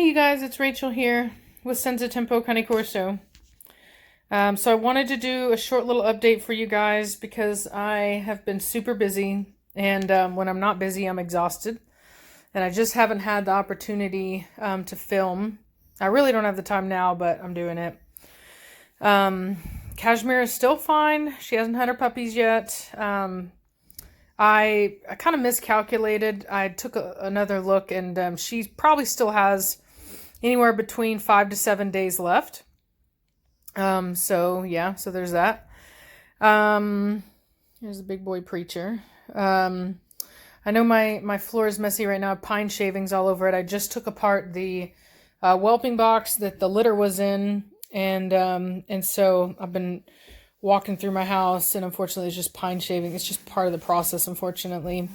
Hey you guys, it's Rachel here with Senza Tempo Cane Corso. So I wanted to do a short little update for you guys because I have been super busy, and when I'm not busy, I'm exhausted, and I just haven't had the opportunity to film. I really don't have the time now, but I'm doing it. Cashmere is still fine. She hasn't had her puppies yet. I kind of miscalculated. I took another look, and she probably still has anywhere between 5 to 7 days left. So yeah, so there's that. Here's the big boy preacher. I know my floor is messy right now. Pine shavings all over it. I just took apart the whelping box that the litter was in, and so I've been walking through my house, and unfortunately it's just pine shaving. It's just part of the process, unfortunately.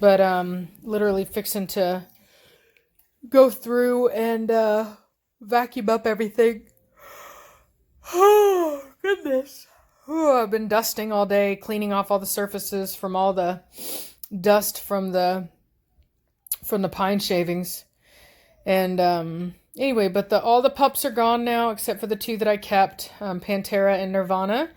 But literally fixing to go through and vacuum up everything. Oh, goodness. Oh, I've been dusting all day, cleaning off all the surfaces from all the dust from the pine shavings. And anyway, but all the pups are gone now except for the two that I kept, Pantera and Nirvana.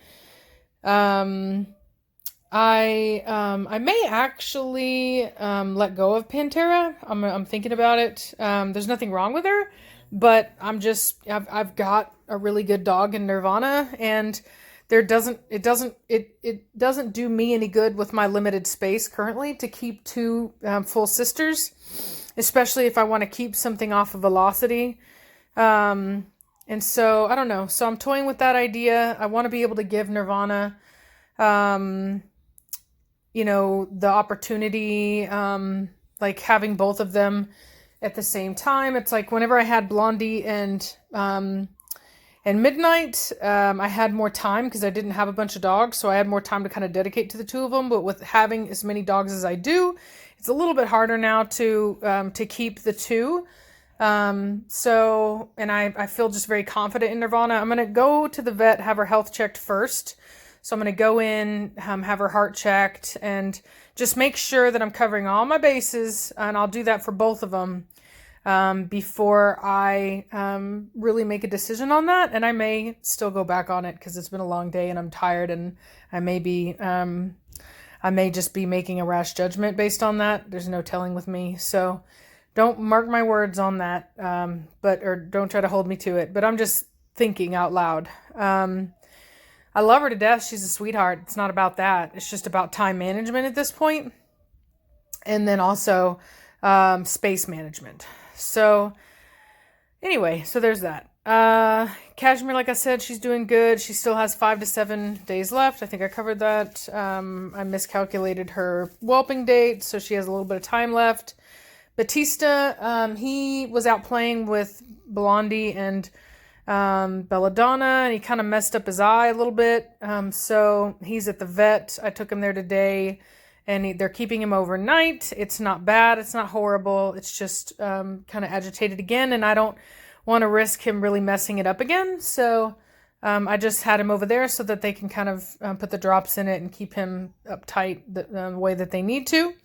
I may actually let go of Pantera. I'm thinking about it. There's nothing wrong with her, but I've got a really good dog in Nirvana, and it doesn't do me any good with my limited space currently to keep two full sisters, especially if I want to keep something off of Velocity. And so I don't know. So I'm toying with that idea. I want to be able to give Nirvana the opportunity, like having both of them at the same time. It's like whenever I had Blondie and Midnight, I had more time because I didn't have a bunch of dogs, so I had more time to kind of dedicate to the two of them. But with having as many dogs as I do, it's a little bit harder now to keep the two. So I feel just very confident in Nirvana. I'm gonna go to the vet, have her health checked first. So I'm going to go in, have her heart checked, and just make sure that I'm covering all my bases, and I'll do that for both of them before I really make a decision on that. And I may still go back on it because it's been a long day and I'm tired, and I may just be making a rash judgment based on that. There's no telling with me, so don't mark my words on that, or don't try to hold me to it. But I'm just thinking out loud. I love her to death. She's a sweetheart. It's not about that. It's just about time management at this point. And then also space management. So anyway, so there's that. Cashmere, like I said, she's doing good. She still has 5 to 7 days left. I think I covered that. I miscalculated her whelping date, so she has a little bit of time left. Batista, he was out playing with Blondie and Belladonna, and he kind of messed up his eye a little bit. So he's at the vet. I took him there today, and they're keeping him overnight. It's not bad. It's not horrible. It's just kind of agitated again, and I don't want to risk him really messing it up again. So I just had him over there so that they can kind of put the drops in it and keep him uptight the way that they need to.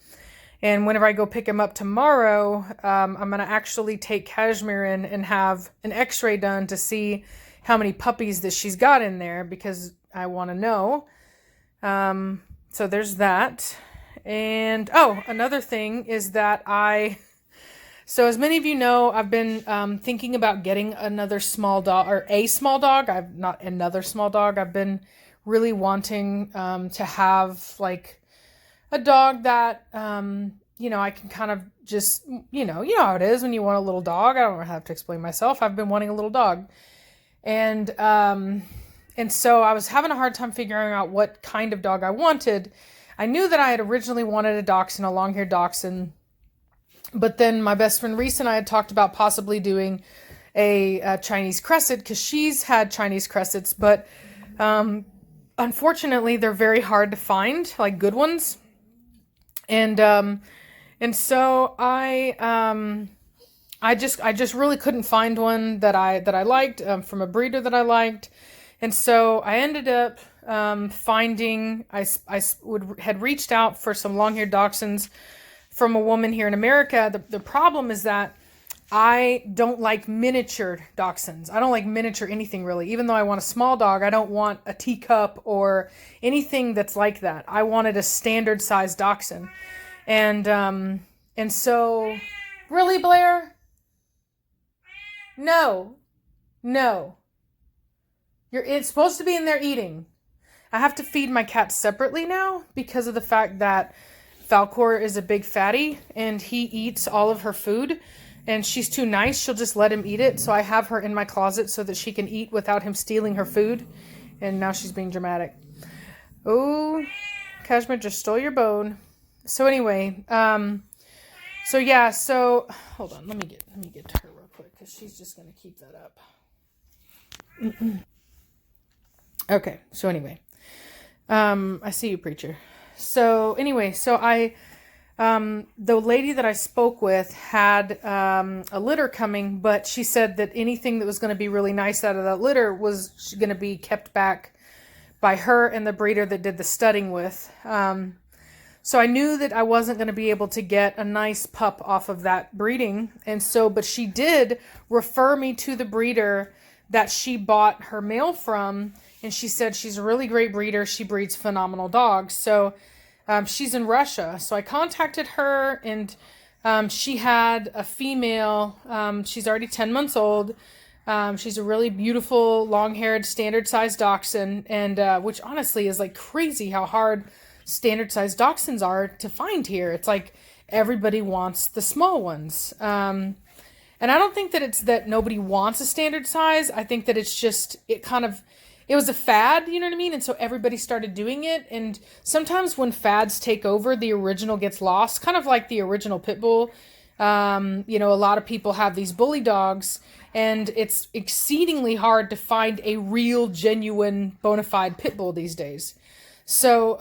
And whenever I go pick him up tomorrow, I'm going to actually take Cashmere in and have an x-ray done to see how many puppies that she's got in there, because I want to know. So there's that. And, another thing is that so as many of you know, I've been thinking about getting another small dog, or a small dog. Not another small dog. I've been really wanting to have, like, a dog that, I can kind of just, you know how it is when you want a little dog. I don't have to explain myself. I've been wanting a little dog. And so I was having a hard time figuring out what kind of dog I wanted. I knew that I had originally wanted a dachshund, a long-haired dachshund. But then my best friend Reese and I had talked about possibly doing a Chinese Crescent, because she's had Chinese Crescents, but unfortunately they're very hard to find, like good ones. And so I just really couldn't find one that I liked, from a breeder that I liked. And so I ended up, finding, had reached out for some long-haired dachshunds from a woman here in America. The problem is that I don't like miniature dachshunds. I don't like miniature anything really. Even though I want a small dog, I don't want a teacup or anything that's like that. I wanted a standard sized dachshund. And so, really, Blair? No, no. It's supposed to be in there eating. I have to feed my cats separately now because of the fact that Falcor is a big fatty and he eats all of her food. And she's too nice. She'll just let him eat it. So I have her in my closet so that she can eat without him stealing her food. And now she's being dramatic. Oh, Kashmir just stole your bone. So anyway, so yeah, so hold on, let me get to her real quick because she's just gonna keep that up. Okay, so anyway, I see you, preacher. So anyway, so the lady that I spoke with had a litter coming, but she said that anything that was going to be really nice out of that litter was going to be kept back by her and the breeder that did the studying with. So I knew that I wasn't going to be able to get a nice pup off of that breeding. And so, but she did refer me to the breeder that she bought her male from. And she said she's a really great breeder. She breeds phenomenal dogs. So she's in Russia. So I contacted her and she had a female. She's already 10 months old. She's a really beautiful, long-haired, standard-sized dachshund. And which honestly is like crazy how hard standard-sized dachshunds are to find here. It's like everybody wants the small ones. And I don't think that it's that nobody wants a standard size. I think that it's just, it was a fad, you know what I mean? And so everybody started doing it. And sometimes when fads take over, the original gets lost, kind of like the original pit bull. A lot of people have these bully dogs, and it's exceedingly hard to find a real, genuine, bona fide pit bull these days. So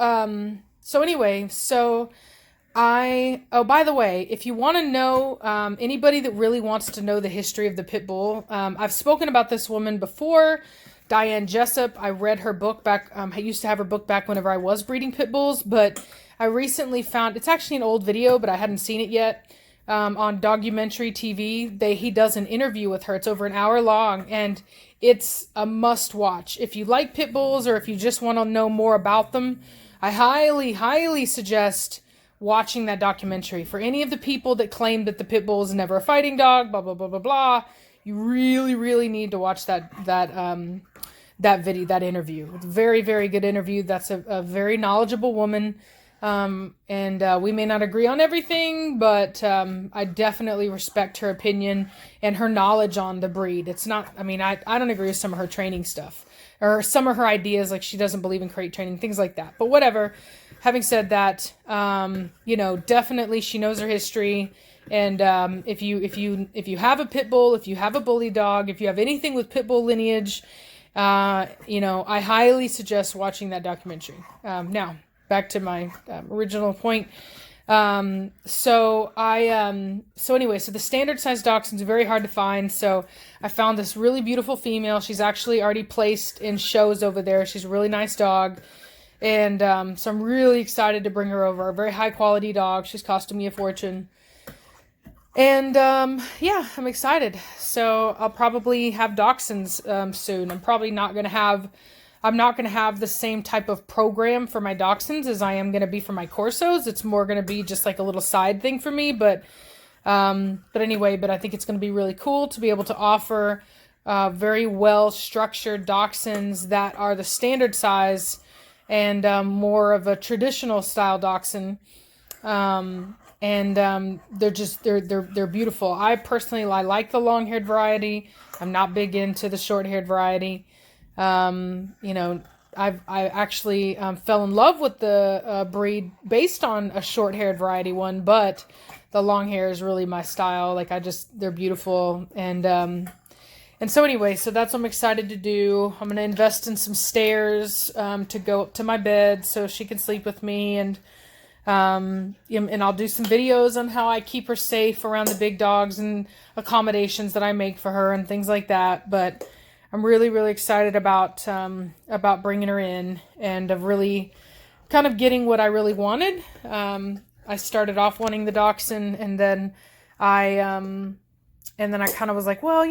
by the way, if you want to know, anybody that really wants to know the history of the pit bull, I've spoken about this woman before, Diane Jessup. I read her book back. I used to have her book back whenever I was breeding pit bulls, but I recently found, it's actually an old video, but I hadn't seen it yet, on Documentary TV. He does an interview with her. It's over an hour long, and it's a must watch. If you like pit bulls or if you just want to know more about them, I highly, highly suggest watching that documentary. For any of the people that claim that the pit bull is never a fighting dog, blah, blah, blah, blah, blah, you really, really need to watch that video, that interview. It's a very, very good interview. That's a very knowledgeable woman. We may not agree on everything, but I definitely respect her opinion and her knowledge on the breed. It's not, I don't agree with some of her training stuff or some of her ideas, like she doesn't believe in crate training, things like that. But whatever. Having said that, definitely she knows her history. And if you have a pit bull, if you have a bully dog, if you have anything with pit bull lineage, I highly suggest watching that documentary. Now, back to my original point. So the standard size dachshunds are very hard to find. So I found this really beautiful female. She's actually already placed in shows over there. She's a really nice dog. And so I'm really excited to bring her over. A very high quality dog. She's costing me a fortune. And I'm excited. So I'll probably have dachshunds soon. I'm not going to have the same type of program for my dachshunds as I am going to be for my Corsos. It's more going to be just like a little side thing for me. But I think it's going to be really cool to be able to offer very well structured dachshunds that are the standard size and more of a traditional style dachshund. They're beautiful. I personally, I like the long-haired variety. I'm not big into the short-haired variety. I actually fell in love with the breed based on a short-haired variety one, but the long hair is really my style. They're beautiful. So that's what I'm excited to do. I'm going to invest in some stairs to go up to my bed so she can sleep with me, and I'll do some videos on how I keep her safe around the big dogs and accommodations that I make for her and things like that. But I'm really, really excited about bringing her in and of really kind of getting what I really wanted. I started off wanting the dachshund, and then I And then I kind of was like, well,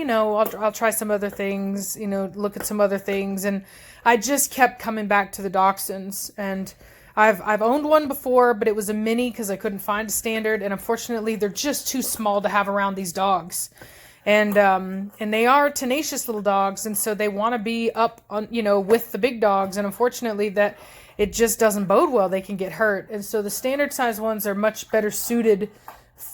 I'll try some other things, look at some other things. And I just kept coming back to the Dachshunds. And I've owned one before, but it was a mini because I couldn't find a standard. And unfortunately, they're just too small to have around these dogs. And they are tenacious little dogs. And so they want to be up on, with the big dogs. And unfortunately, that it just doesn't bode well. They can get hurt. And so the standard size ones are much better suited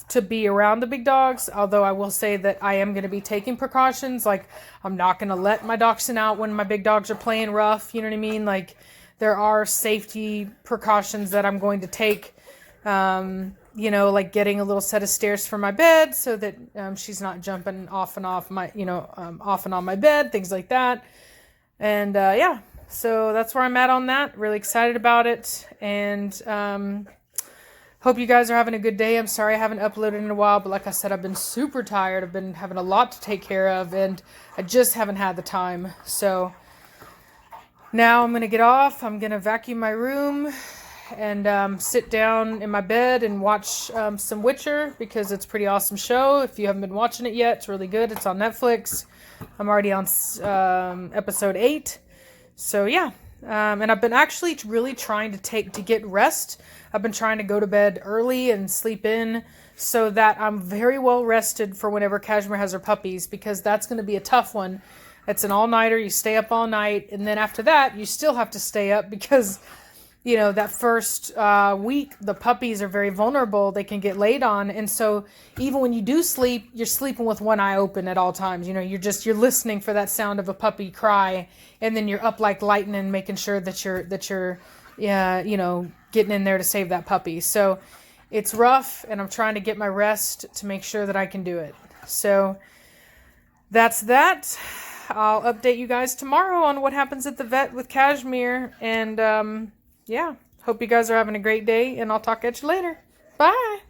to be around the big dogs, although I will say that I am going to be taking precautions. Like, I'm not going to let my dachshund out when my big dogs are playing rough, you know what I mean? Like, there are safety precautions that I'm going to take, like getting a little set of stairs for my bed so that she's not jumping off and off my, off and on my bed, things like that. And yeah, so that's where I'm at on that. Really excited about it. And hope you guys are having a good day. I'm sorry I haven't uploaded in a while, but like I said, I've been super tired. I've been having a lot to take care of, and I just haven't had the time. So now I'm going to get off. I'm going to vacuum my room and sit down in my bed and watch some Witcher, because it's a pretty awesome show. If you haven't been watching it yet, it's really good. It's on Netflix. I'm already on episode 8. So yeah. And I've been actually really trying to get rest. I've been trying to go to bed early and sleep in so that I'm very well rested for whenever Cashmere has her puppies, because that's going to be a tough one. It's an all-nighter. You stay up all night, and then after that, you still have to stay up because, that first week, the puppies are very vulnerable. They can get laid on, and so even when you do sleep, you're sleeping with one eye open at all times. You're listening for that sound of a puppy cry, and then you're up like lightning, making sure that you're getting in there to save that puppy. So it's rough, and I'm trying to get my rest to make sure that I can do it. So that's that. I'll update you guys tomorrow on what happens at the vet with Cashmere. And yeah, hope you guys are having a great day, and I'll talk at you later. Bye.